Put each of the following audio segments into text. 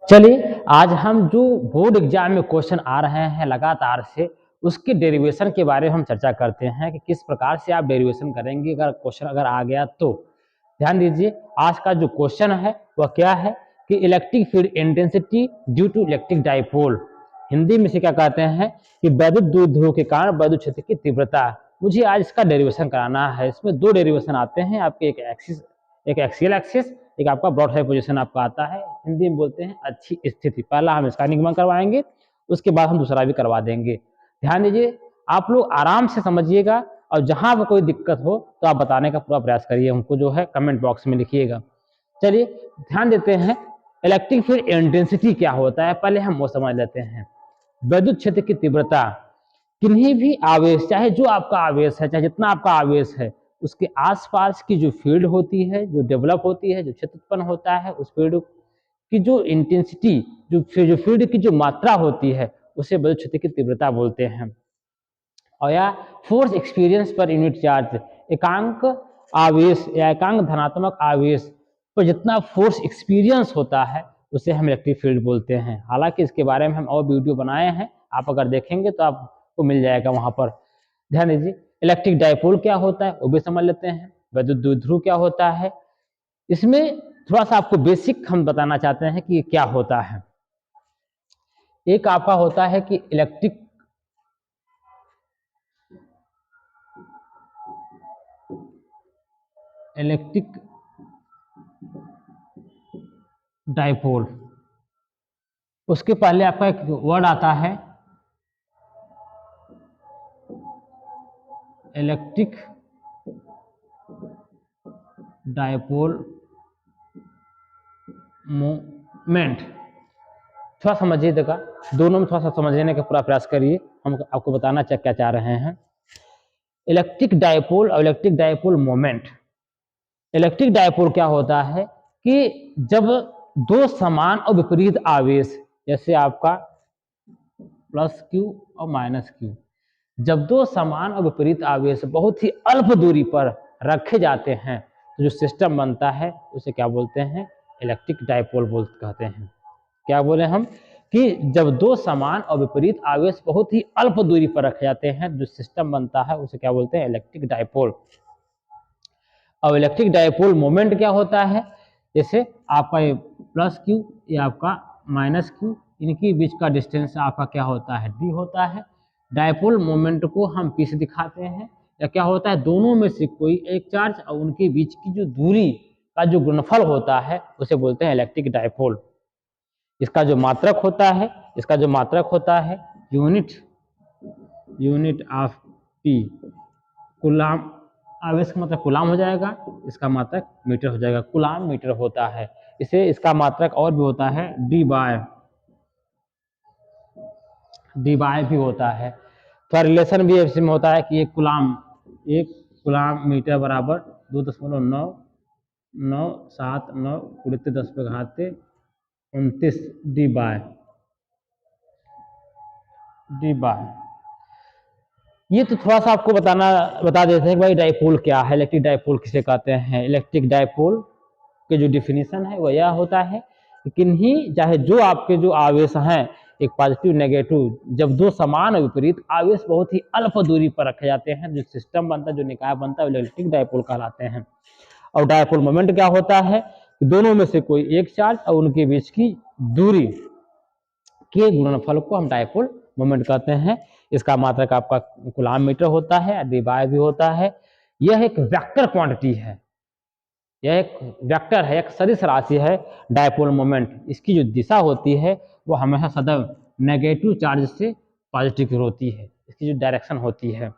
चलिए आज हम जो बोर्ड एग्जाम में क्वेश्चन आ रहे हैं लगातार से उसके डेरिवेशन के बारे में हम चर्चा करते हैं कि किस प्रकार से आप डेरिवेशन करेंगे अगर क्वेश्चन आ गया तो। ध्यान दीजिए आज का जो क्वेश्चन है वह क्या है कि electric field intensity due to electric dipole. Hindi में से क्या कहते हैं कि वैद्युत द्विध्रुव के कारण वैद्युत क्षेत्र की तीव्रता। मुझे आज इसका डेरिवेशन कराना है। इसमें दो डेरिवेशन आते हैं आपके, एक एक्सियल एक्सिस, एक आपका ब्रॉड साइड पोजीशन आपका आता है, हिंदी में बोलते हैं अच्छी स्थिति। पहला हम इसका निगमन करवाएंगे, उसके बाद हम दूसरा भी करवा देंगे। ध्यान दीजिए, आप लोग आराम से समझिएगा और जहां पर कोई दिक्कत हो तो आप बताने का पूरा प्रयास करिए, हमको जो है कमेंट बॉक्स में लिखिएगा। चलिए ध्यान देते हैं इलेक्ट्रिक फील्ड इंटेंसिटी क्या होता है, पहले हम वो समझ लेते हैं। वैद्युत क्षेत्र की तीव्रता किन्हीं भी आवेश, चाहे जो आपका आवेश है, चाहे जितना आपका आवेश है, उसके आसपास की जो फील्ड होती है, जो डेवलप होती है, जो क्षेत्र उत्पन्न होता है, उस फील्ड की जो इंटेंसिटी, जो फील्ड की जो मात्रा होती है, उसे वैद्युत क्षेत्र की तीव्रता बोलते हैं। और या force experience per unit charge, एकांक आवेश या एकांक धनात्मक आवेश पर जितना फोर्स एक्सपीरियंस होता है उसे हम इलेक्ट्रिक फील्ड बोलते हैं। हालांकि इसके बारे में हम और वीडियो बनाए हैं, आप अगर देखेंगे तो आपको मिल जाएगा वहां पर। ध्यान दीजिए, इलेक्ट्रिक डाइपोल क्या होता है वो भी समझ लेते हैं। वैद्युत द्विध्रुव क्या होता है, इसमें थोड़ा सा आपको बेसिक हम बताना चाहते हैं कि क्या होता है। एक आपका होता है कि इलेक्ट्रिक डाइपोल, उसके पहले आपका एक वर्ड आता है इलेक्ट्रिक डाइपोल मोमेंट। थोड़ा समझिएगा, दोनों में थोड़ा सा समझने का पूरा प्रयास करिए, हम आपको बताना क्या चाह रहे हैं। इलेक्ट्रिक डाइपोल और electric dipole moment. Electric dipole क्या होता है कि जब दो समान और विपरीत आवेश, जैसे आपका प्लस क्यू और माइनस क्यू, जब दो समान और विपरीत आवेश बहुत ही अल्प दूरी पर रखे जाते हैं तो जो सिस्टम बनता है उसे क्या बोलते हैं, इलेक्ट्रिक डाइपोल कहते हैं। क्या बोले हम कि जब दो समान और विपरीत आवेश बहुत ही अल्प दूरी पर रखे जाते हैं जो सिस्टम बनता है उसे क्या बोलते हैं, इलेक्ट्रिक डाइपोल। और इलेक्ट्रिक डाइपोल मोमेंट क्या होता है, जैसे आपका ये प्लस क्यू या आपका माइनस क्यू, इनके बीच का डिस्टेंस आपका क्या होता है, डी होता है। डाइपोल मोमेंट को हम पी से दिखाते हैं, या क्या होता है, दोनों में से कोई एक चार्ज और उनके बीच की जो दूरी का जो गुणनफल होता है उसे बोलते हैं इलेक्ट्रिक डाइपोल। इसका जो मात्रक होता है यूनिट ऑफ पी, कूलाम, आवेश का मतलब कूलाम हो जाएगा, इसका मात्रक मीटर हो जाएगा, कूलाम मीटर होता है। इसे इसका मात्रक और भी होता है डी बाय भी होता है। तो रिलेशन भी इसमें होता है कि एक कूलाम मीटर बराबर 2.9979 × 10⁻29 डी बाय। ये तो थोड़ा सा आपको बता देते हैं कि भाई डाइपोल क्या है, इलेक्ट्रिक डाइपोल किसे कहते हैं। इलेक्ट्रिक डाइपोल के जो डिफिनीशन है वह यह होता है कि किन्हीं, चाहे जो आपके जो आवेश हैं, एक पॉजिटिव नेगेटिव, जब दो समान और विपरीत आवेश बहुत ही अल्प दूरी पर रखे जाते हैं, जो सिस्टम बनता है, जो निकाय बनता है, इलेक्ट्रिक डाइपोल कहलाते हैं। और डाइपोल मोमेंट क्या होता है कि दोनों में से कोई एक चार्ज और उनके बीच की दूरी के गुणनफल को हम डाइपोल मोमेंट कहते हैं। इसका मात्रक आपका कूलाम मीटर होता है, डी बाय भी होता है। यह एक वेक्टर क्वांटिटी है, यह एक वेक्टर है, एक सदिश राशि है डाइपोल मोमेंट। इसकी जो दिशा होती है वो हमेशा सदैव नेगेटिव चार्ज से पॉजिटिव की होती है, इसकी जो डायरेक्शन होती है।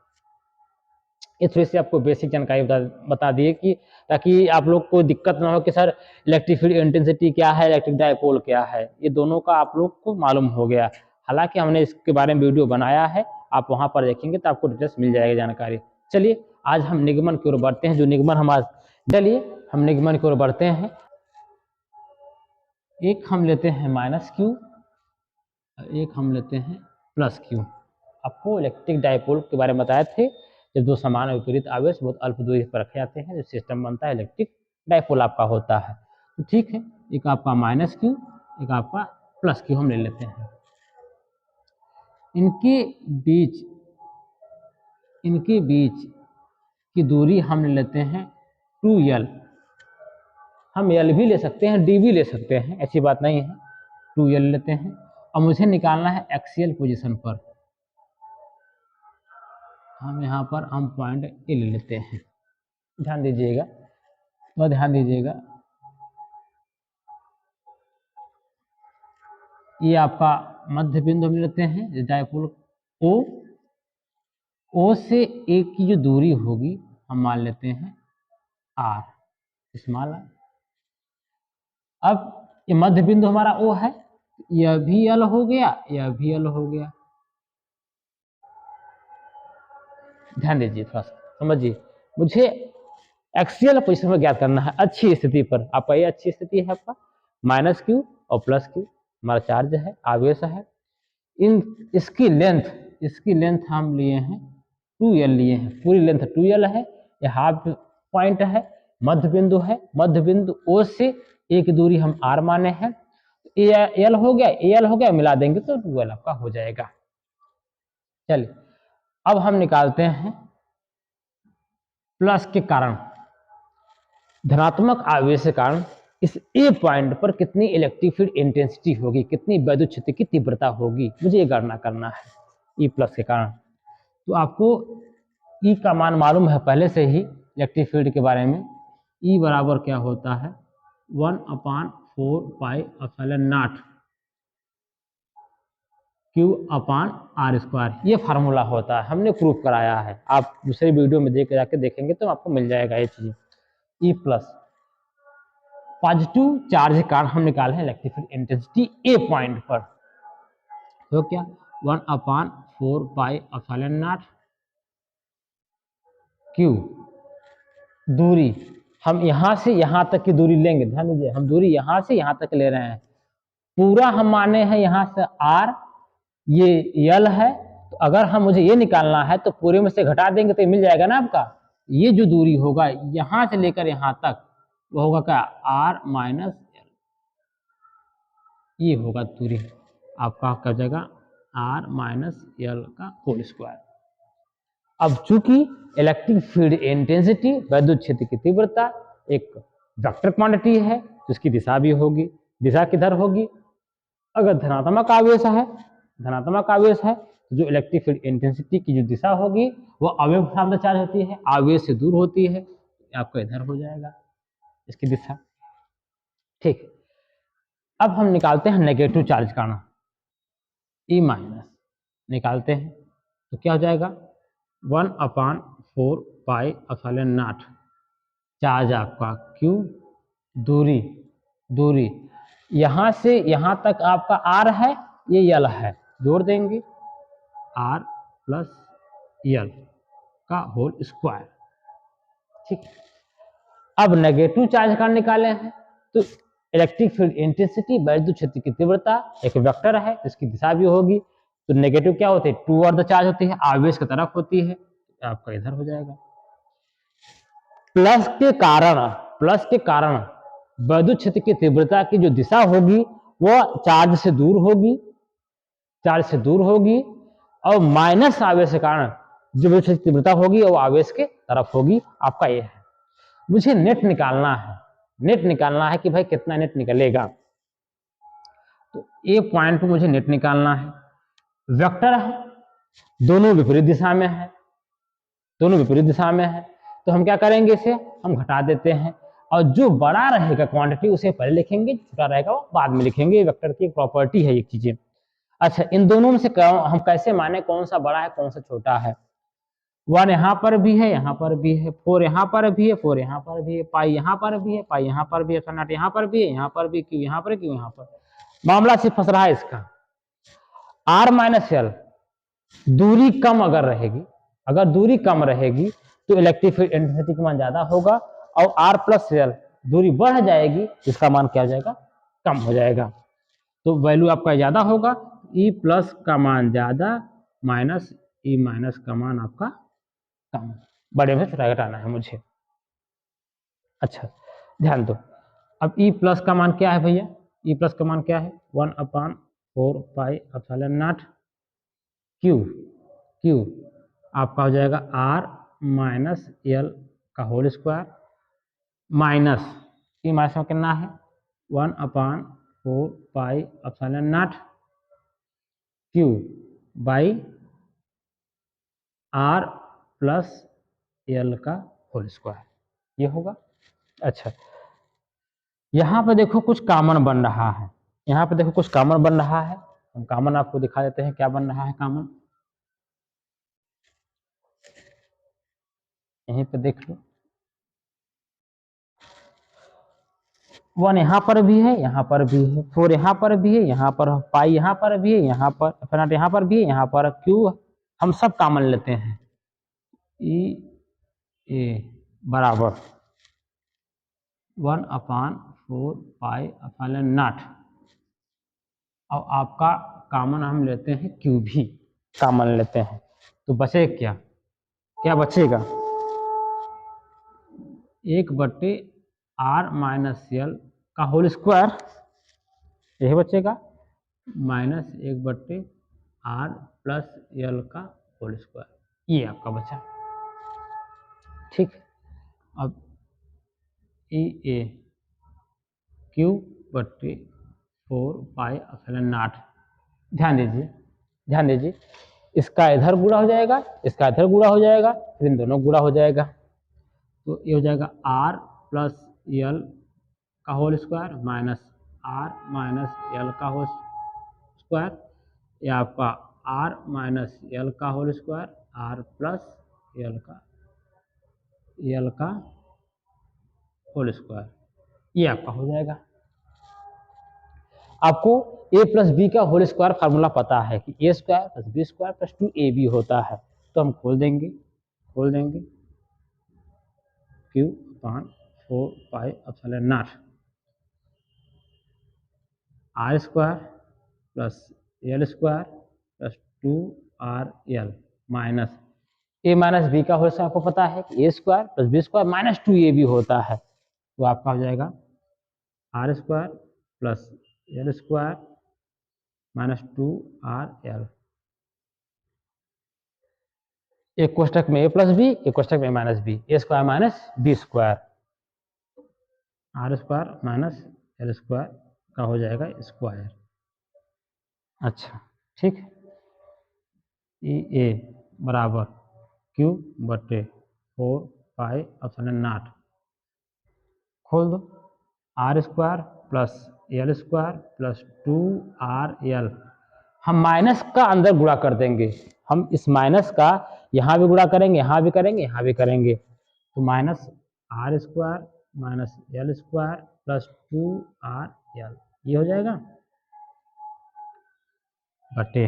इस वजह से आपको बेसिक जानकारी बता दिए कि ताकि आप लोग को दिक्कत ना हो कि सर इलेक्ट्रिक फील्ड इंटेंसिटी क्या है, इलेक्ट्रिक डाइपोल क्या है, ये दोनों का आप लोग को मालूम हो गया। हालांकि हमने इसके बारे में वीडियो बनाया है, आप वहां पर देखेंगे तो आपको डिटेल्स मिल जाएगी जानकारी। चलिए आज हम निगमन की ओर बढ़ते हैं, जो निगमन चलिए हम निगमन की ओर बढ़ते हैं। एक हम लेते हैं माइनस क्यू, एक हम लेते हैं प्लस क्यू। आपको इलेक्ट्रिक डाइपोल के बारे में बताए थे, जब दो समान विपरीत आवेश बहुत अल्प दूरी पर रखे जाते हैं जो सिस्टम बनता है, इलेक्ट्रिक डाइपोल आपका होता है। तो ठीक है, एक आपका माइनस क्यू, एक आपका प्लस क्यू हम ले लेते हैं। इनके बीच की दूरी हम ले लेते हैं 2l। हम l भी ले सकते हैं, d भी ले सकते हैं, ऐसी बात नहीं है। 2l लेते हैं और मुझे निकालना है एक्सियल पोजीशन पर। हम यहाँ पर हम पॉइंट ए ले लेते हैं। ध्यान दीजिएगा, तो ध्यान दीजिएगा, ये आपका मध्य बिंदु हम लेते हैं डायपोल ओ से ए की जो दूरी होगी हम मान लेते हैं r, स्मॉल r। अब ये मध्य बिंदु हमारा ओ है, यह भी l हो गया, यह भी l हो गया। ध्यान दीजिए, थोड़ा सा समझिए, मुझे एक्सियल पोजीशन में ज्ञात करना है अच्छी स्थिति पर। आपका ये अच्छी स्थिति है, आपका माइनस क्यू और प्लस क्यू हमारा चार्ज है, आवेश है। इसकी लेंथ हम लिए हैं 2l लिए हैं, पूरी लेंथ 2l है। ये हाफ पॉइंट है, मध्य बिंदु है, मध्य बिंदु ओ से एक दूरी हम r माने हैं। l हो गया, मिला देंगे तो 2l आपका हो जाएगा। चलिए अब हम निकालते हैं प्लस के कारण, धनात्मक आवेश के कारण इस ए पॉइंट पर कितनी इलेक्ट्रिक फील्ड इंटेंसिटी होगी, कितनी वैद्युत क्षेत्र की तीव्रता होगी, मुझे ये गणना करना है ई प्लस के कारण। तो आपको ई का मान मालूम है पहले से ही इलेक्ट्रिक फील्ड के बारे में। ई बराबर क्या होता है 1/4πε0 Q/r²। ये फार्मूला होता है, हमने प्रूफ कराया है। आप दूसरे वीडियो में देख जाके देखेंगे तो आपको मिल जाएगा ये चीज। ई प्लस पॉजिटिव चार्ज के कारण हम निकाले हैं इलेक्ट्रिक फील्ड इंटेंसिटी ए पॉइंट पर, तो क्या 1/4πε0 Q। दूरी हम यहां से यहां तक की दूरी लेंगे, ध्यान दीजिए, हम दूरी यहां से यहां तक ले रहे हैं। पूरा हम माने हैं यहां से r, ये l है। तो अगर हम मुझे ये निकालना है तो पूरे में से घटा देंगे तो मिल जाएगा ना आपका। ये जो दूरी होगा यहां से लेकर यहां तक वो होगा क्या r माइनस l, ये होगा दूरी आपका क्या हो जाएगा r माइनस l का होल स्क्वायर। अब चूंकि इलेक्ट्रिक फील्ड इंटेंसिटी वैद्युत क्षेत्र की तीव्रता एक वेक्टर क्वांटिटी है, तो इसकी दिशा भी होगी। दिशा किधर होगी, अगर धनात्मक आवेश है तो जो इलेक्ट्रिक फील्ड इंटेंसिटी की जो दिशा होगी वो अवयव के साथ चार्ज होती है, आवेश से दूर होती है, आपका इधर हो जाएगा इसकी दिशा। ठीक, अब हम निकालते हैं नेगेटिव चार्ज का ना, ई माइनस निकालते हैं तो क्या हो जाएगा 1/4πε0 चार्ज आपका Q, दूरी यहां से यहां तक आपका r है, ये l है, जोड़ देंगे r प्लस l का होल स्क्वायर। ठीक, अब नेगेटिव चार्ज का निकाले हैं तो इलेक्ट्रिक फील्ड इंटेंसिटी वैद्युत क्षेत्र की तीव्रता एक वेक्टर है, इसकी दिशा भी होगी। तो नेगेटिव क्या होते हैं, टूवर्ड द चार्ज होती है, आवेश की तरफ होती है, आपका इधर हो जाएगा। प्लस के कारण वैद्युत क्षेत्र की तीव्रता की जो दिशा होगी वो चार्ज से दूर होगी, और माइनस आवेश के कारण जो वैद्युत क्षेत्र की तीव्रता होगी वो आवेश के तरफ होगी। आपका ये है, मुझे नेट निकालना है कि भाई कितना नेट निकलेगा। तो ए पॉइंट पे मुझे नेट निकालना है, वेक्टर है, दोनों विपरीत दिशा में है, तो हम क्या करेंगे, इसे हम घटा देते हैं, और जो बड़ा रहेगा क्वांटिटी उसे पहले लिखेंगे, छोटा रहेगा वो बाद में लिखेंगे। वेक्टर की एक प्रॉपर्टी है ये चीजें। अच्छा, इन दोनों में से हम कैसे माने कौन सा बड़ा है कौन सा छोटा है। 1 यहाँ पर भी है, यहाँ पर भी है, 4 यहाँ पर भी है, 4 यहाँ पर भी है, पाई यहाँ पर भी है, पाई यहाँ पर भी है, सन्नाट यहाँ पर भी है, यहाँ पर भी, क्यू यहाँ पर, क्यू यहाँ पर। मामला सिर्फ फंस रहा है इसका r माइनस l। दूरी कम अगर दूरी कम रहेगी तो इलेक्ट्रिक फील्ड इंटेंसिटी का मान ज्यादा होगा, और r प्लस l दूरी बढ़ जाएगी, इसका मान क्या हो जाएगा, कम हो जाएगा। तो वैल्यू आपका ज्यादा होगा, E प्लस का मान ज्यादा माइनस E माइनस का मान आपका कम। बड़े में छोटा घटाना है मुझे। अच्छा ध्यान दो, अब E प्लस का मान क्या है भैया, ई प्लस का मान क्या है 1/4 पाई क्यू क्यू आपका हो जाएगा r माइनस एल का whole square minus e minus में कितना है 1/4 pi q by r plus L का होल स्क्वायर ये होगा। अच्छा यहाँ पे देखो कुछ कॉमन बन रहा है, यहाँ पे देखो कुछ कॉमन बन रहा है, हम कॉमन आपको दिखा देते हैं क्या बन रहा है कॉमन, यहीं पे देख लो 1 यहाँ पर भी है, यहाँ पर भी है, 4 यहाँ पर भी है, यहाँ पर पाई यहाँ पर भी है, यहाँ पर एफ यहाँ पर भी है, यहाँ पर क्यू हम सब कॉमन लेते हैं ई ए बराबर 1/4 पाई और आपका कॉमन हम लेते हैं क्यू भी कॉमन लेते हैं, तो बचे क्या, क्या बचेगा 1/r माइनस एल का होल स्क्वायर यही बचेगा माइनस 1/r प्लस एल का होल स्क्वायर ये आपका बचा। ठीक, अब ई ए क्यू बट्टे 4 पाई ध्यान दीजिए इसका इधर गुणा हो जाएगा, इसका इधर गुणा हो जाएगा, फिर इन दोनों गुणा हो जाएगा, तो ये हो जाएगा r प्लस एल का whole square minus r minus L का होल स्क्वायर, या आपका r माइनस एल का whole square r plus L का होल स्क्वायर ये आपका हो जाएगा। आपको a प्लस बी का होल स्क्वायर फार्मूला पता है कि a square plus B square plus 2ab होता है, तो हम खोल देंगे Q/4 pi epsilon naught r square plus L square plus 2rl minus a minus B का होल स्क्वायर आपको पता है कि a square plus B square minus 2ab होता है, तो आपका हो जाएगा r square plus L square minus 2rl, एक कोष्टक में a प्लस बी, एक कोष्टक में minus b, a square minus b square, r square minus l square का हो जाएगा स्क्वायर। अच्छा ठीक, ई ए बराबर क्यू बटे 4 पाई एप्सिलॉन नॉट खोल दो r square plus L square plus 2rl, हम माइनस का अंदर गुणा कर देंगे, हम इस माइनस का यहाँ भी गुणा करेंगे, यहाँ भी करेंगे, यहाँ भी करेंगे, तो minus r square minus l square plus 2rl ये हो जाएगा बटे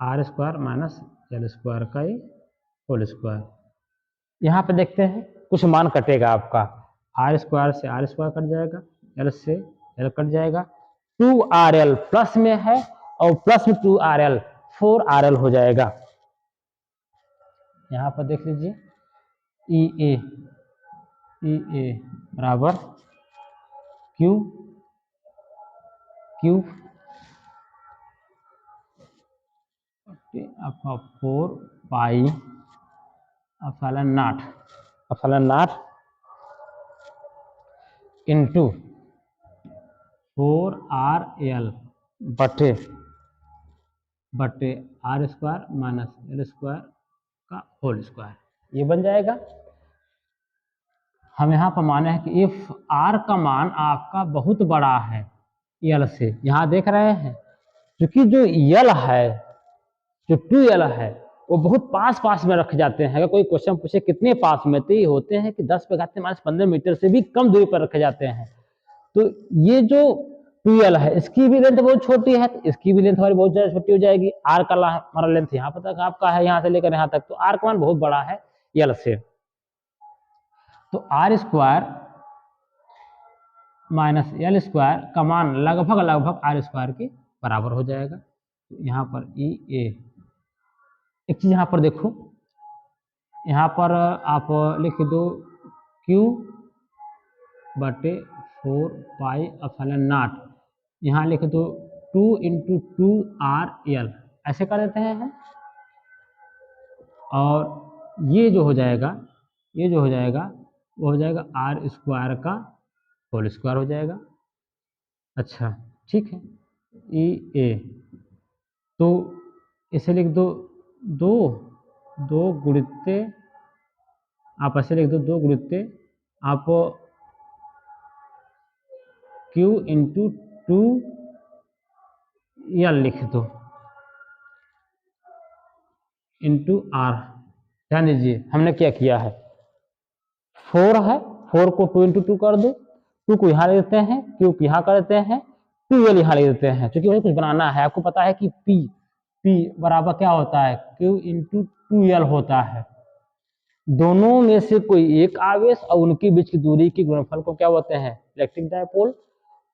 r square minus l square का ही होल स्क्वायर। यहाँ पे देखते हैं कुछ मान कटेगा आपका, r स्क्वायर से r स्क्वायर कट जाएगा, l से l कट जाएगा, 2rl प्लस में है और प्लस में 2rl 4rl हो जाएगा। यहाँ पर देख लीजिए ई ए बराबर क्यू आपका 4 पाई एप्सिलॉन नॉट इंटू 4rl बटे r square minus l square का होल स्क्वायर ये बन जाएगा। हम यहाँ पर माने हैं कि इफ r का मान आपका बहुत बड़ा है l से, यहाँ देख रहे हैं क्योंकि जो l है जो 2l है वो बहुत पास में रख जाते हैं, अगर कोई क्वेश्चन पूछे कितने पास में, तो ये होते हैं कि 10⁻⁻15 मीटर से भी कम दूरी पर रखे जाते हैं। तो ये जो 2l है इसकी भी लेंथ बहुत छोटी है, तो इसकी भी लेंथ हमारी बहुत ज़्यादा छोटी हो जाएगी। r का हमारा लेंथ यहाँ पर तक आपका है, यहाँ से लेकर यहाँ तक, तो r का मान बहुत बड़ा है l से, तो r square minus l square का मान लगभग r स्क्वायर के बराबर हो जाएगा। तो यहाँ पर ई ए, एक चीज यहाँ पर देखो, यहाँ पर आप लिख दो Q बटे 4 पाई एप्सिलॉन नॉट, यहाँ लिख दो 2 × 2RL, ऐसे कर देते हैं हम। और ये जो हो जाएगा वो हो जाएगा R² का होल स्क्वायर हो जाएगा। अच्छा ठीक है, EA तो इसे लिख दो 2 गुणित्ते, आप ऐसे लिख दो 2 गुणित्ते आप Q × 2L लिख दो इंटू R। ध्यान दीजिए हमने क्या किया है, 4 है, 4 को 2 × 2 कर दो, 2 को यहाँ ले देते हैं, Q को यहाँ कर देते हैं, 2L यहाँ ले देते हैं, क्योंकि मुझे कुछ बनाना है। आपको पता है कि P बराबर क्या होता है, Q × 2L होता है। दोनों में से कोई एक आवेश और उनके बीच की दूरी के गुणनफल को क्या बोलते हैं, इलेक्ट्रिक डायपोल।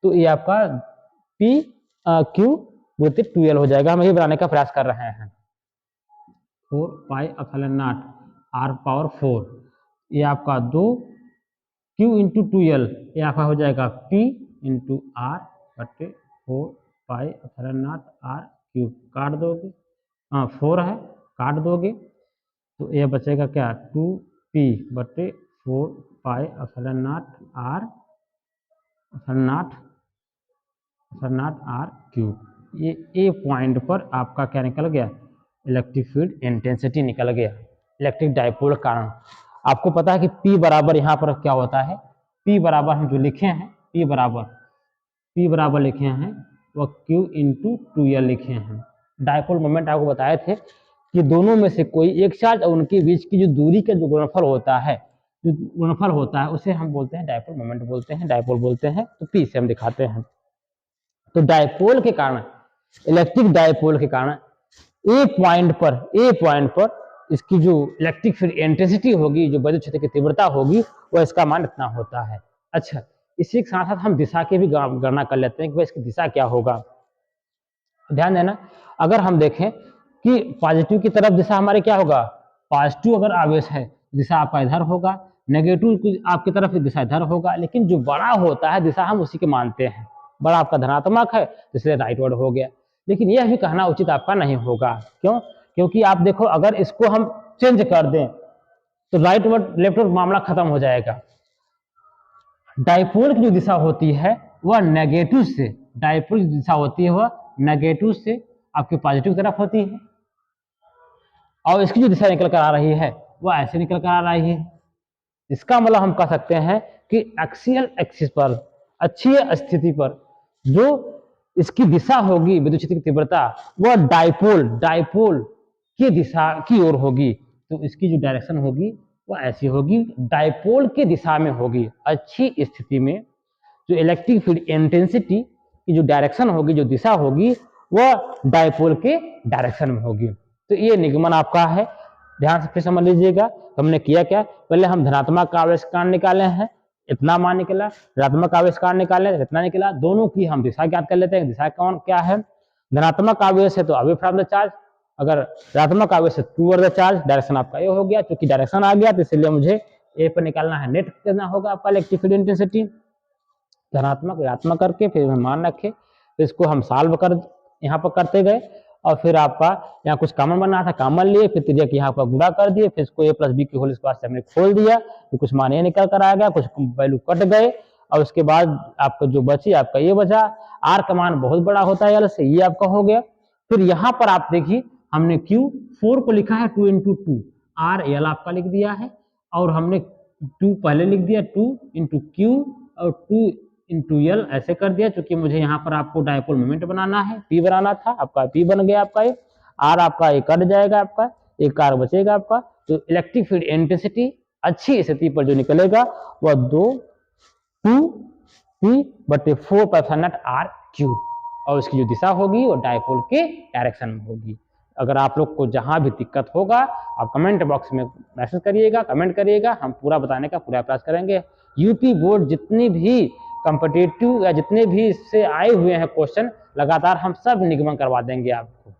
तो ये आपका PQ × 2L हो जाएगा। हम यही बनाने का प्रयास कर रहे हैं। 4 पाई एप्सिलॉन नॉट R⁴, ये आपका 2 Q × 2L, ये आपका हो जाएगा P × R/4 pi epsilon not R³ काट दोगे, 4 है काट दोगे तो ये बचेगा क्या, 2P/4 pi epsilon not R³। ये A पॉइंट पर आपका क्या निकल गया, इलेक्ट्रिक फील्ड इंटेंसिटी निकल गया, इलेक्ट्रिक डायपोल कारण। आपको पता है कि P बराबर यहाँ पर क्या होता है, P बराबर हम जो लिखे हैं, P बराबर लिखे हैं वो Q × 2L लिखे हैं। डायपोल मोमेंट आपको बताए थे कि दोनों में से कोई एक चार्ज और उनके बीच की जो दूरी का जो गुणनफल होता है उसे हम बोलते हैं डायपोल मोमेंट डायपोल बोलते हैं। तो P से हम दिखाते हैं। तो डायपोल के कारण, इलेक्ट्रिक डायपोल के कारण ए पॉइंट पर इसकी जो इलेक्ट्रिक फील्ड इंटेंसिटी होगी, जो विद्युत क्षेत्र की तीव्रता होगी, वो इसका मान इतना होता है। अच्छा, इसी के साथ साथ हम दिशा की भी गणना कर लेते हैं कि भाई इसकी दिशा क्या होगा। ध्यान देना, अगर हम देखें कि पॉजिटिव की तरफ दिशा हमारे क्या होगा, पॉजिटिव अगर आवेश है दिशा आपका इधर होगा, नेगेटिव आपकी तरफ दिशा इधर होगा। लेकिन जो बड़ा होता है दिशा हम उसी के मानते हैं। बड़ा आपका धनात्मक है इसलिए राइटवर्ड हो गया। लेकिन यह भी कहना उचित आपका नहीं होगा। क्यों? क्योंकि आप देखो अगर इसको हम चेंज कर दें तो राइटवर्ड लेफ्टवर्ड मामला खत्म हो जाएगा। डायपोल की जो दिशा होती है वह नेगेटिव से, डायपोल की दिशा होती है वह नेगेटिव से आपकी पॉजिटिव तरफ होती है, और इसकी जो दिशा निकल कर आ रही है वह ऐसे निकल कर आ रही है। इसका मतलब हम कह सकते हैं कि एक्सियल एक्सिस पर, अक्षीय स्थिति पर जो इसकी दिशा होगी विद्युत क्षेत्र की तीव्रता, वह डायपोल की दिशा की ओर होगी। तो इसकी जो डायरेक्शन होगी वह ऐसी होगी, डायपोल की दिशा में होगी। अच्छी स्थिति में जो इलेक्ट्रिक फील्ड इंटेंसिटी की जो डायरेक्शन होगी, जो दिशा होगी, वह डायपोल के डायरेक्शन में होगी। तो ये निगमन आपका है, ध्यान से फिर समझ लीजिएगा। हमने किया क्या, पहले हम धनात्मक आवेश कारण निकाले हैं, इतना मान निकला, ऋणात्मक आवेश कारण निकाले इतना निकला। दोनों की हम दिशा ज्ञात कर लेते हैं। दिशा कौन क्या है, धनात्मक आवेश है तो अवे फ्रॉम द चार्ज, अगर ऋणात्मक आवेश है टूवर्ड द चार्ज। डायरेक्शन आपका ये हो गया, क्योंकि डायरेक्शन आ गया तो इसलिए मुझे ए पर निकालना है, नेट करना होगा आपका इलेक्ट्रिक फील्ड इंटेंसिटी। धनात्मक ऋणात्मक करके फिर मान रखे, तो इसको हम सॉल्व कर यहाँ पर करते गए, और फिर आपका यहाँ कुछ कॉमन बनना था, कॉमन लिए, फिर त्रिज्या की यहाँ पर गुणा कर दिए, फिर इसको a+b के होल स्क्वायर से हमने खोल दिया, फिर कुछ मान ये निकल कर आ गया, कुछ वैल्यू कट गए, और उसके बाद आपका जो बची आपका ये बचा। r का मान बहुत बड़ा होता है l से, ये आपका हो गया। फिर यहाँ पर आप देखिए हमने Q4 को लिखा है 2 × 2 RL आपका लिख दिया है, और हमने 2 पहले लिख दिया 2 × Q और 2 × L ऐसे कर दिया, क्योंकि मुझे यहाँ पर आपको डायपोल मोमेंट बनाना है, P बनाना था, आपका P बन गया आपका ये, R आपका ये कट जाएगा, आपका एक R बचेगा आपका। तो इलेक्ट्रिक फील्ड इंटेंसिटी अच्छी स्थिति पर जो निकलेगा वह 2P/4 R³, और उसकी जो दिशा होगी वो डायपोल के डायरेक्शन में होगी। अगर आप लोग को जहां भी दिक्कत होगा आप कमेंट बॉक्स में मैसेज करिएगा, कमेंट करिएगा, हम पूरा बताने का पूरा प्रयास करेंगे। यूपी बोर्ड जितनी भी कॉम्पिटिटिव या जितने भी इससे आए हुए हैं क्वेश्चन, लगातार हम सब निगमन करवा देंगे आपको।